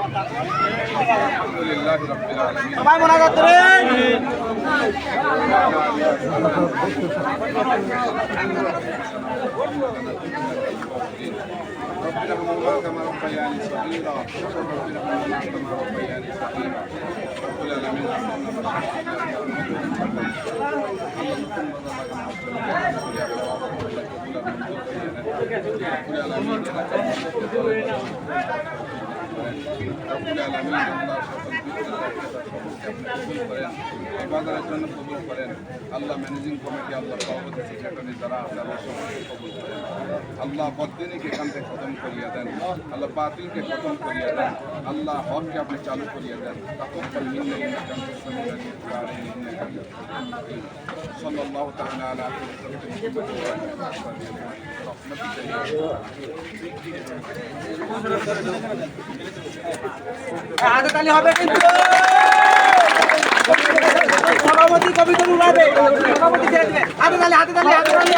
আলহামদুলিল্লাহি রাব্বিল আলামিন। সবাই মোনাজাত করেন। رب ارحمهما كما ربياني صغيرا رب ارحمهما كما ربياني صغيرا رب العالمين ইবাদতের জন্য কবুল করেন আল্লাহ। ম্যানেজিং কমিটি আল্লাহ সভাপতি সেক্রেটারি যারা আছে আল্লাহ সবাইকে কবুল করেন আল্লাহ। বদ্দিনীকে এখান থেকে খতম করিয়া দেন আল্লাহ। বাতিলকে খতম করিয়া দেন আল্লাহ। হককে আপনি চালু করিয়া দেন। তাকব্বাল মিন্না ইন্নাকা আনতাস সামিউল আলিম ওয়া আলাইনা ইন্নাকা সাল্লাল্লাহু তাআলা আলা হাতে তালি হবে কিন্তু সভাপতি কবি উড়াবে। সভাপতি ছেড়ে দিবে। হাতে তালি, হাতে তালি, হাতে তালি।